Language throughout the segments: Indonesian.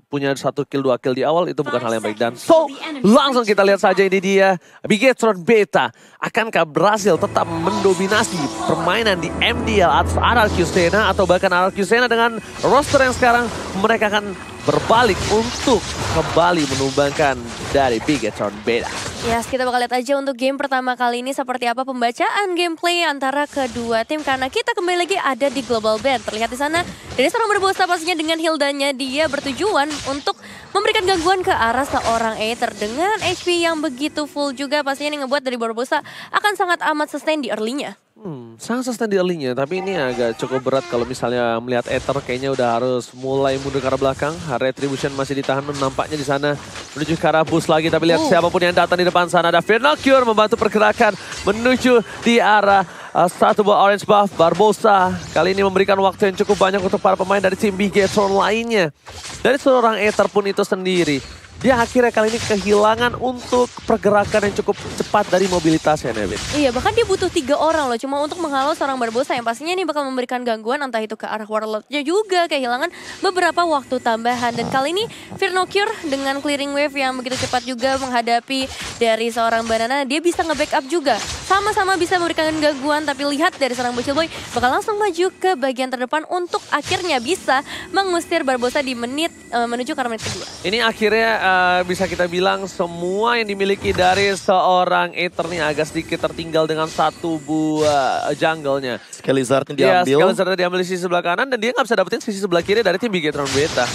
punya 1 kill 2 kill di awal itu bukan hal yang baik. Dan langsung kita lihat saja ini dia Bigetron Beta. Akankah berhasil tetap mendominasi permainan di MDL atas RRQ Sena atau bahkan RRQ Sena dengan roster yang sekarang mereka akan berbalik untuk kembali menumbangkan dari Bigetron Beta. Yes, kita bakal lihat aja untuk game pertama kali ini seperti apa pembacaan gameplay antara kedua tim. Karena kita kembali lagi ada di Global Band. Terlihat di sana dari seorang Barbosa pastinya dengan Hildanya dia bertujuan untuk memberikan gangguan ke arah seorang Aether. Dengan HP yang begitu full juga pastinya ini ngebuat dari Barbosa akan sangat amat sustain di early-nya. Sangat sustain di early-nya, tapi ini agak cukup berat kalau misalnya melihat Aether kayaknya udah harus mulai mundur ke arah belakang. Retribution masih ditahan nampaknya di sana menuju ke arah bus lagi, tapi lihat siapapun yang datang di depan sana. Ada Infernal Cure membantu pergerakan menuju di arah satu buah orange buff. Barbosa kali ini memberikan waktu yang cukup banyak untuk para pemain dari tim Bigetron lainnya. Dari seorang Aether pun itu sendiri, dia akhirnya kali ini kehilangan untuk pergerakan yang cukup cepat dari mobilitasnya, Nevin. Iya, bahkan dia butuh 3 orang loh cuma untuk menghalau seorang Barbosa yang pastinya ini bakal memberikan gangguan entah itu ke arah Warlord-nya juga kehilangan beberapa waktu tambahan. Dan kali ini Firnocure dengan clearing wave yang begitu cepat juga menghadapi dari seorang Banana, dia bisa nge-backup juga. Sama-sama bisa memberikan gangguan, tapi lihat dari seorang Bocil Boy bakal langsung maju ke bagian terdepan untuk akhirnya bisa mengusir Barbosa di menit menuju ke arah menit kedua. Ini akhirnya bisa kita bilang semua yang dimiliki dari seorang Aether nih agak sedikit tertinggal dengan satu buah jungle-nya. Skalizardnya Iya, diambil. Skalizardnya diambil di sisi sebelah kanan dan dia nggak bisa dapetin sisi sebelah kiri dari tim Bigetron Beta.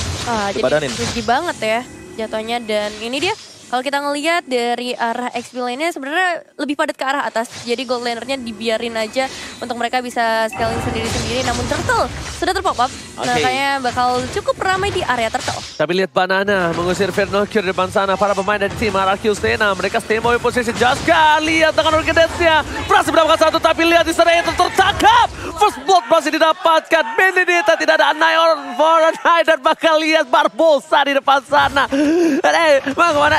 Jadi rugi banget ya jatuhnya. Dan ini dia kalau kita ngelihat dari arah XP lane-nya sebenarnya lebih padat ke arah atas. Jadi gold laner-nya dibiarin aja untuk mereka bisa scaling sendiri-sendiri. Namun Turtle sudah terpop up. Nah, kayaknya bakal cukup ramai di area Turtle. Tapi lihat Banana mengusir Vernocure di depan sana. Para pemain dari tim RRQ Sena. Mereka stay by posisi Jaskar. Lihat dengan Orchidets-nya. Berhasil mendapatkan satu, tapi lihat di sana itu tertangkap. First blood masih didapatkan. Benedetta tidak ada Night for a Night. Dan bakal lihat Barbosa di depan sana. Mau kemana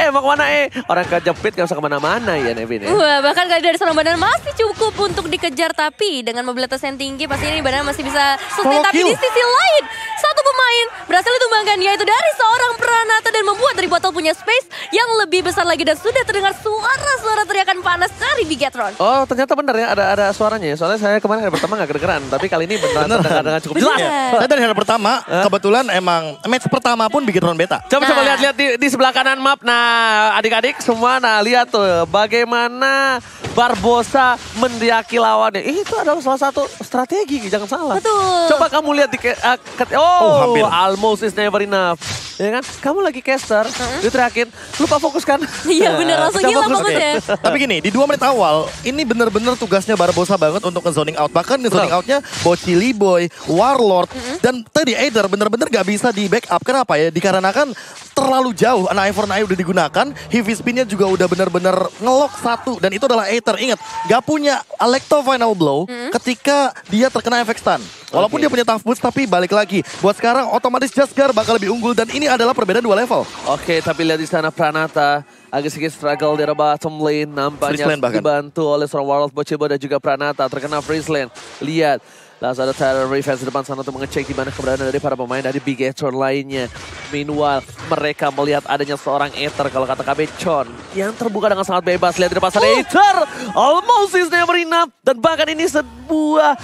mau kemana Orang kejepit gak usah kemana-mana ya Nevin ya. Wah, bahkan kali dari seorang Banana masih cukup untuk dikejar. Tapi dengan mobilitas yang tinggi pasti ini Banana masih bisa sustain. Tapi di sisi lain satu pemain berhasil ditumbangkan yaitu dari seorang Pranata. Dan membuat dari botol punya space yang lebih besar lagi. Dan sudah terdengar suara-suara teriakan panas dari Bigetron. Oh ternyata benar ya ada suaranya ya. Soalnya saya kemarin hari pertama gak kedengeran. Tapi kali ini benar terdengar dengan cukup jelas. Saya dari hari pertama kebetulan emang match pertama pun Bigetron Beta. Coba lihat di sebelah kanan map. Nah adik-adik semua lihat tuh bagaimana Barbosa mendiaki lawannya. Itu adalah salah satu strategi, jangan salah. Betul. Coba kamu lihat di hampir. Almost is never enough. Ya kan? Kamu lagi caster, diteriakin, lupa fokus kan? Iya bener, langsung hilang fokusnya. Tapi gini, di 2 menit awal, ini bener-bener tugasnya Barbosa banget untuk nge-zoning out. Bahkan nge-zoning outnya Bocili Boy, Warlord, dan tadi Aether bener-bener gak bisa di backup. Kenapa ya? Dikarenakan terlalu jauh, Knife for Knife udah digunakan, heavy spin-nya juga udah bener-bener ngelok satu. Dan itu adalah Aether, ingat, gak punya Alecto Final Blow ketika dia terkena efek stun. Walaupun dia punya tough boost, tapi balik lagi. Buat sekarang otomatis Jaskar bakal lebih unggul dan ini adalah perbedaan 2 level. Oke, tapi lihat di sana Pranata agak sedikit struggle di bottom lane. Nampaknya dibantu oleh seorang Warlord Bochebo dan juga Pranata terkena freeze lane. Lihat, langsung ada Terror Revenge di depan sana untuk mengecek di mana keberadaan dari para pemain dari Bigetron lainnya. Meanwhile, mereka melihat adanya seorang Aether kalau kata KB Chon yang terbuka dengan sangat bebas. Lihat di depan sana Aether, almost is never enough. Dan bahkan ini sebuah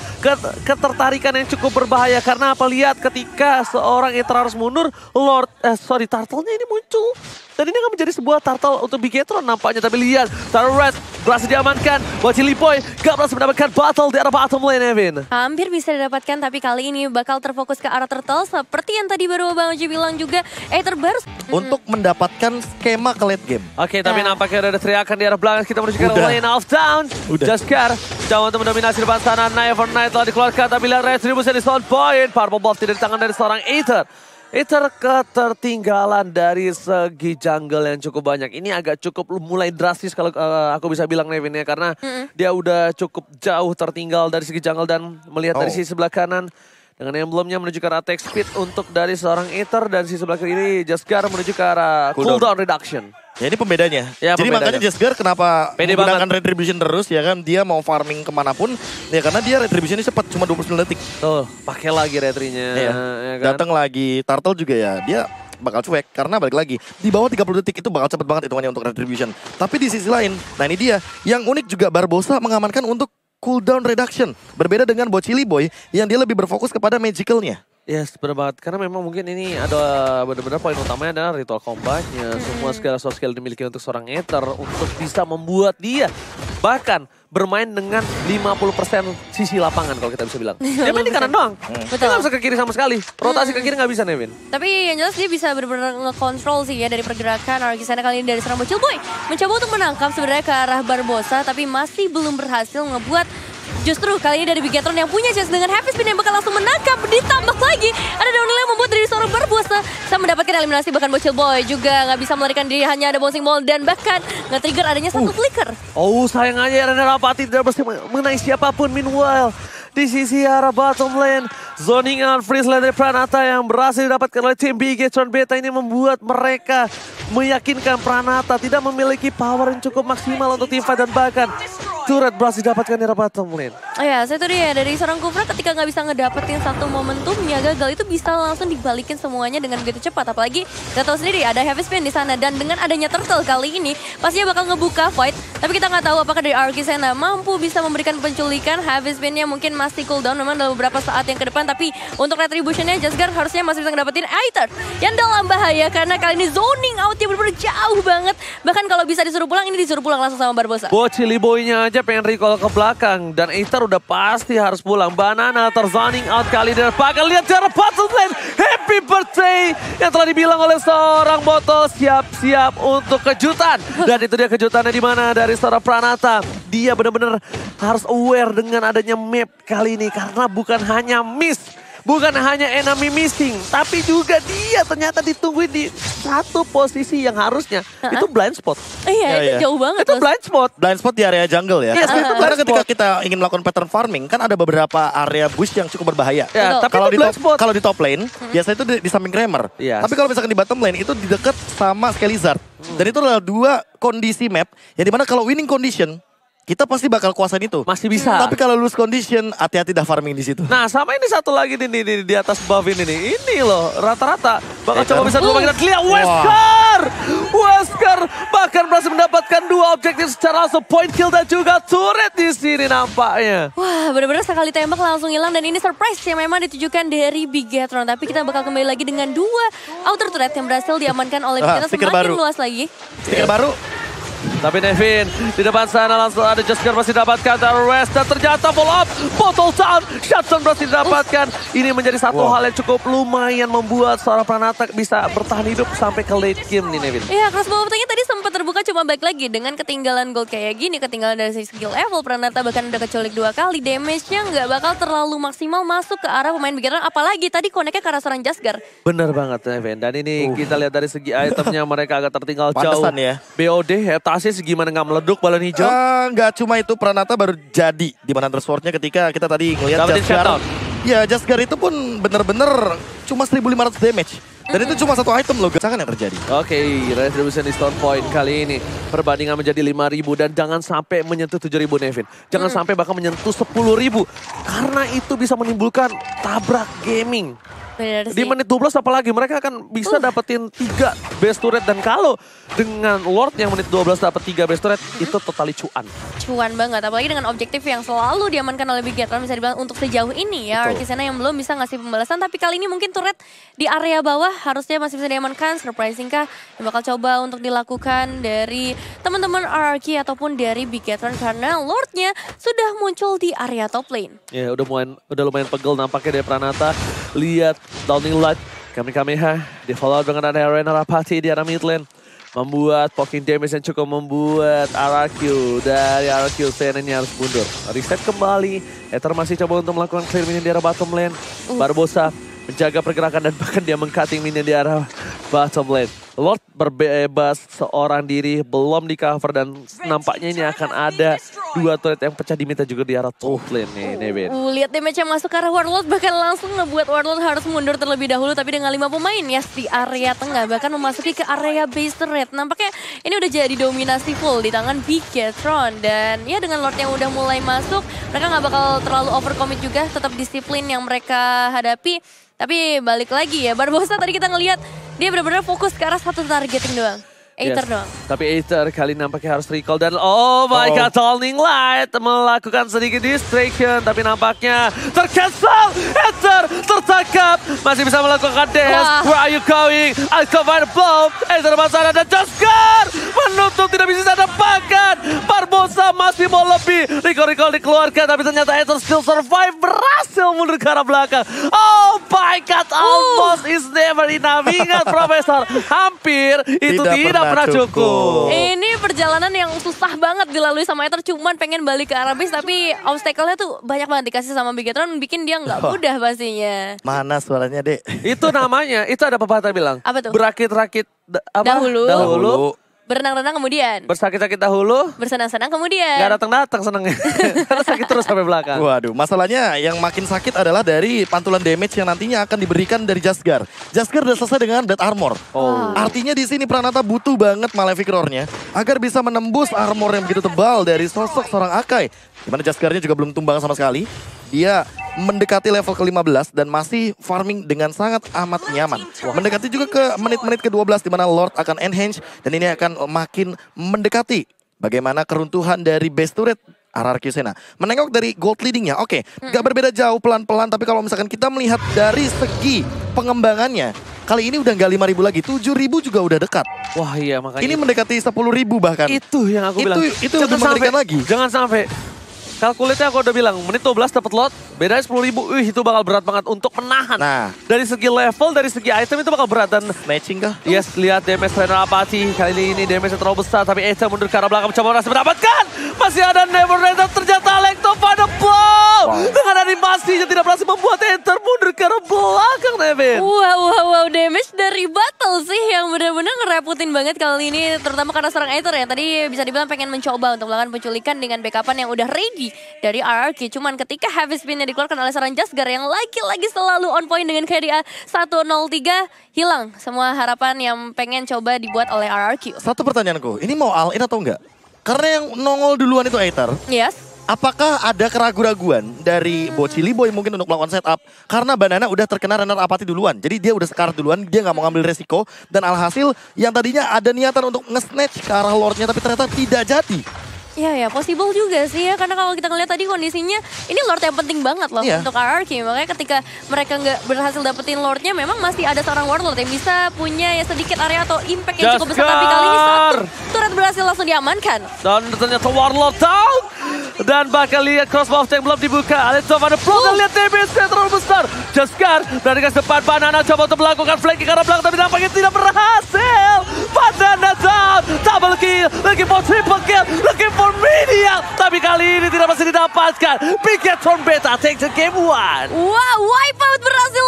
ketertarikan yang cukup berbahaya. Karena apa? Lihat ketika seorang Aether harus mundur, Turtle-nya ini muncul. Dan ini akan menjadi sebuah turtle untuk Bigetron nampaknya. Tapi lihat, Turtle Red berhasil diamankan. Bocili Boy gak berhasil mendapatkan battle di arah bottom lane, Evin. Hampir bisa didapatkan, tapi kali ini bakal terfokus ke arah Turtle. Seperti yang tadi baru Bang Oji bilang juga, Aether baru untuk mendapatkan skema ke late game. Oke, tapi nampaknya ada teriakan di arah belakang. Kita menuju ke lane of down. Jaskar coba untuk mendominasi depan sana. Knife for Knight telah dikeluarkan, tapi lihat Retribution di sound point. Purple buff tidak di tangan dari seorang Aether. Aether ketertinggalan dari segi jungle yang cukup banyak. Ini agak cukup mulai drastis kalau aku bisa bilang Nevin ya. Karena dia udah cukup jauh tertinggal dari segi jungle dan melihat dari sisi sebelah kanan. Dengan emblemnya menuju ke arah attack speed untuk dari seorang Aether. Dan sisi sebelah kiri Jaskar menuju ke arah cooldown reduction. Ya ini pembedanya. Ya, jadi makanya Jesgar kenapa Pede menggunakan banget. Retribution terus ya kan. Dia mau farming kemanapun. Ya karena dia Retributionnya cepat, cuma 29 detik. Tuh, pakai lagi retrinya. Iya. Ya kan? Datang lagi. Turtle juga ya, dia bakal cuek. Karena balik lagi, di bawah 30 detik itu bakal cepet banget hitungannya untuk Retribution. Tapi di sisi lain, nah ini dia. Yang unik juga Barbosa mengamankan untuk cooldown reduction. Berbeda dengan Bochili Boy yang dia lebih berfokus kepada magicalnya. Yes, benar banget. Karena memang mungkin ini ada benar-benar poin utamanya adalah ritual combatnya. Semua soft skill dimiliki untuk seorang Aether untuk bisa membuat dia bahkan bermain dengan 50% sisi lapangan kalau kita bisa bilang. Dia main di kanan doang. Dia nggak bisa ke kiri sama sekali. Rotasi ke kiri nggak bisa, Nevin. Tapi yang jelas dia bisa benar-benar nge-control sih ya dari pergerakan Argisana kali ini dari seorang Bocil Boy. Mencoba untuk menangkap sebenarnya ke arah Barbosa tapi masih belum berhasil ngebuat. Justru kali ini dari Bigetron yang punya chance dengan Heavy Spin yang bakal langsung menangkap. Ditambah lagi ada downhill yang membuat dari seorang Barbosa bisa mendapatkan eliminasi. Bahkan Bocil Boy juga nggak bisa melarikan diri, hanya ada bouncing ball dan bahkan nge-trigger adanya satu flicker. Oh sayang aja Rene Rapati tidak berhasil mengenai siapapun. Meanwhile di sisi arah bottom lane, zoning out freeze lane dari Pranata yang berhasil didapatkan oleh tim Bigetron Beta ini membuat mereka meyakinkan Pranata tidak memiliki power yang cukup maksimal untuk teamfight dan bahkan turret berhasil didapatkan di arah bottom lane. Oh ya, saya tuh dia dari seorang Kufra ketika nggak bisa ngedapetin satu momentumnya gagal itu bisa langsung dibalikin semuanya dengan begitu cepat. Apalagi kita tahu sendiri ada Heavy Spin di sana dan dengan adanya Turtle kali ini pastinya bakal ngebuka fight. Tapi kita nggak tahu apakah dari Argisana mampu bisa memberikan penculikan. Heavy Spinnya mungkin masih cooldown memang dalam beberapa saat yang ke depan. Tapi untuk Retributionnya Jesgar harusnya masih bisa ngedapetin Aether yang dalam bahaya karena kali ini zoning outnya benar-benar jauh banget. Bahkan kalau bisa disuruh pulang, ini disuruh pulang langsung sama Barbosa. Bochili Boy-nya aja pengen recall ke belakang dan Aether udah pasti harus pulang. Banana terzoning out kali dan bakal lihat cara bottom lane. Happy birthday yang telah dibilang oleh seorang botol, siap-siap untuk kejutan. Dan itu dia kejutannya di mana dari seorang Pranata. Dia benar-benar harus aware dengan adanya map kali ini karena bukan hanya miss. Bukan hanya enemy missing, tapi juga dia ternyata ditungguin di satu posisi yang harusnya itu blind spot. Iya, itu jauh banget. Itu blind spot. Blind spot di area jungle ya. Yes, itu karena blind ketika spot. kita ingin melakukan pattern farming, kan ada beberapa area bush yang cukup berbahaya. Ya, tapi kalau itu di blind spot. kalau di top lane, biasanya itu di samping Kramer. Yes. Tapi kalau misalkan di bottom lane, itu di dekat sama Skelizard. Dan itu adalah dua kondisi map, yang dimana kalau winning condition, kita pasti bakal kuasain itu. Masih bisa. Tapi kalau lose condition, hati-hati dah farming di situ. Nah sama ini satu lagi nih di atas buff ini nih. Ini loh rata-rata bakal coba bisa dua kita lihat Wesker bahkan berhasil mendapatkan dua objektif secara langsung, point kill dan juga turret di sini nampaknya. Wah, benar-benar sekali tembak langsung hilang dan ini surprise yang memang ditujukan dari Bigetron. Tapi kita bakal kembali lagi dengan dua outer turret yang berhasil diamankan oleh Bigetron semakin baru. luas lagi. Stiker baru. Tapi Nevin di depan sana langsung ada Jesgar masih dapatkan dari West dan ternyata follow up bottle town shutdown berhasil didapatkan. Ini menjadi satu hal yang cukup lumayan membuat seorang Pranata bisa bertahan hidup sampai ke late game nih Nevin. Iya, crossbow petangnya tadi sempat terbuka cuma baik lagi dengan ketinggalan gold kayak gini, ketinggalan dari skill level Pranata bahkan udah keculik 2 kali, damage-nya nggak bakal terlalu maksimal masuk ke arah pemain Bigetron, apalagi tadi connect-nya ke arah seorang Jesgar. Bener banget Nevin, dan ini kita lihat dari segi itemnya mereka agak tertinggal jauh. Pantesan ya. BOD Heptasis gimana nggak meleduk balon hijau? Nggak cuma itu, Pranata baru jadi di mana Sword-nya ketika kita tadi ngelihat Dapetin Jesgar. shutdown. Ya, Jesgar itu pun bener-bener cuma 1.500 damage. Dan itu cuma satu item loh, gacangan yang terjadi. Oke, Retribution di Stone Point kali ini perbandingan menjadi 5.000 dan jangan sampai menyentuh 7.000 Nevin. Jangan sampai bahkan menyentuh 10.000 karena itu bisa menimbulkan tabrak gaming. Bener sih. Di menit 12 apalagi mereka akan bisa dapetin 3 base turret dan kalau dengan Lord yang menit 12 dapat 3 base turret itu totally cuan. Cuan banget, apalagi dengan objektif yang selalu diamankan oleh Bigetron bisa dibilang untuk sejauh ini ya. Argisana yang belum bisa ngasih pembalasan, tapi kali ini mungkin turret di area bawah harusnya masih bisa diamankan. Surprising kah yang bakal coba untuk dilakukan dari teman-teman RRQ ataupun dari Bigetron karena Lordnya sudah muncul di area top lane. Ya udah lumayan pegel nampaknya dari Pranata. Lihat Downing Light, Kamehameha, di follow dengan ada Rene Rapati di arah mid lane. Membuat poking damage yang cukup membuat RRQ dari RRQ Sen ini harus mundur. Reset kembali, Aether masih coba untuk melakukan clear minion di arah bottom lane. Barbosa menjaga pergerakan dan bahkan dia meng-cutting minion di arah bottom lane. Lord berbebas seorang diri, belum di cover dan nampaknya ini akan ada 2 turret yang pecah diminta juga di arah top lane nih, Nevin. Lihat damage yang masuk ke arah Warlord, bahkan langsung ngebuat Warlord harus mundur terlebih dahulu, tapi dengan 5 pemain ya di area tengah, bahkan memasuki ke area base turret. Nampaknya ini udah jadi dominasi full di tangan Bigetron, dan ya dengan Lord yang udah mulai masuk, mereka nggak bakal terlalu overcommit juga, tetap disiplin yang mereka hadapi. Tapi balik lagi ya, Barbosa tadi kita ngelihat dia benar-benar fokus ke arah satu targeting doang. Aether doang. Tapi Aether kali nampaknya harus recall dan oh my god, Turning Light melakukan sedikit distraction tapi nampaknya tercancel. Aether tertangkap, masih bisa melakukan DS. Where are you going? I cover the blow. Aether Basara dan Jaskar menutup, tidak bisa dapatkan. Barbosa masih mau lebih. Recall dikeluarkan tapi ternyata Aether still survive, berhasil mundur ke arah belakang. Oh my god, almost is never enough. Ingat Profesor, hampir itu tidak pernah cukup. Ini perjalanan yang susah banget dilalui sama Aether, cuman pengen balik ke arah base tapi obstacle-nya tuh banyak banget dikasih sama Bigetron, bikin dia nggak mudah pastinya. Mana suaranya, Dek? Itu namanya, itu ada pepatah bilang. Apa tuh? Berakit-rakit dahulu. Berenang-renang kemudian. Bersakit-sakit dahulu. Bersenang-senang kemudian. Gak datang-datang senengnya. Karena sakit terus sampai belakang. Waduh, masalahnya yang makin sakit adalah dari pantulan damage yang nantinya akan diberikan dari Jaskar. Jaskar udah selesai dengan Death Armor. Artinya di sini Pranata butuh banget Malefic Roar-nya agar bisa menembus armor yang begitu tebal dari sosok seorang Akai. Dimana Jaskarnya juga belum tumbang sama sekali. Dia mendekati level ke-15 dan masih farming dengan sangat amat nyaman. Mendekati juga ke menit-menit ke-12 di mana Lord akan enhance dan ini akan makin mendekati bagaimana keruntuhan dari base turret RRQ Sena. Menengok dari gold leadingnya, oke, gak berbeda jauh pelan-pelan, tapi kalau misalkan kita melihat dari segi pengembangannya, kali ini udah gak 5.000 lagi, 7.000 juga udah dekat. Wah iya, makanya ini mendekati 10.000 bahkan. Itu yang aku bilang. Itu lebih mengerikan lagi. Jangan sampai. Kalkulitnya aku udah bilang, menit 12 dapat lot, bedanya 10.000, itu bakal berat banget untuk menahan. Nah, dari segi level, dari segi item itu bakal berat. Dan matching kah? Yes, lihat damage Trainer Apathy. Kali ini damage terlalu besar, tapi Aether mundur ke arah belakang, mencoba berhasil mendapatkan. Masih ada Neverender, ternyata Lekto pada blow. Dengan animasinya tidak berhasil membuat Aether mundur ke arah belakang, Nevin. Wow, damage dari Battle sih yang benar-benar ngerepotin banget kali ini. Terutama karena serang Aether ya, tadi bisa dibilang pengen mencoba untuk melakukan penculikan dengan backupan yang udah ready dari RRQ. Cuman ketika heavy spin-nya dikeluarkan oleh seorang Jaskar yang lagi-lagi selalu on point dengan KDA 103, hilang semua harapan yang pengen coba dibuat oleh RRQ. Satu pertanyaanku, ini mau all in atau enggak? Karena yang nongol duluan itu Aether. Yes. Apakah ada keraguan-raguan dari Bocili Boy mungkin untuk melakukan setup? Karena Banana udah terkena runner Apathy duluan. Jadi dia udah sekarat duluan, dia nggak mau ngambil resiko. Dan alhasil yang tadinya ada niatan untuk nge-snatch ke arah Lordnya tapi ternyata tidak jadi. Ya, possible juga sih ya. Karena kalau kita ngeliat tadi kondisinya, ini Lord yang penting banget loh untuk RRQ. Makanya ketika mereka nggak berhasil dapetin Lordnya, memang masih ada seorang Warlord yang bisa punya ya sedikit area atau impact yang cukup besar. Tapi kali ini satu turret berhasil langsung diamankan. Dan ternyata Warlord down. Dan bakal lihat crossbow tank belum dibuka. Alexa pada pro dan lihat damage yang terlalu besar. Jaskar dari garis depan, Banana coba untuk melakukan flanking ke arah belakang tapi nampaknya tidak berhasil. Banana down, double kill, looking for triple kill, looking for medium. Tapi kali ini tidak masih didapatkan. Bigetron Beta takes the game 1. Wow, wipeout berhasil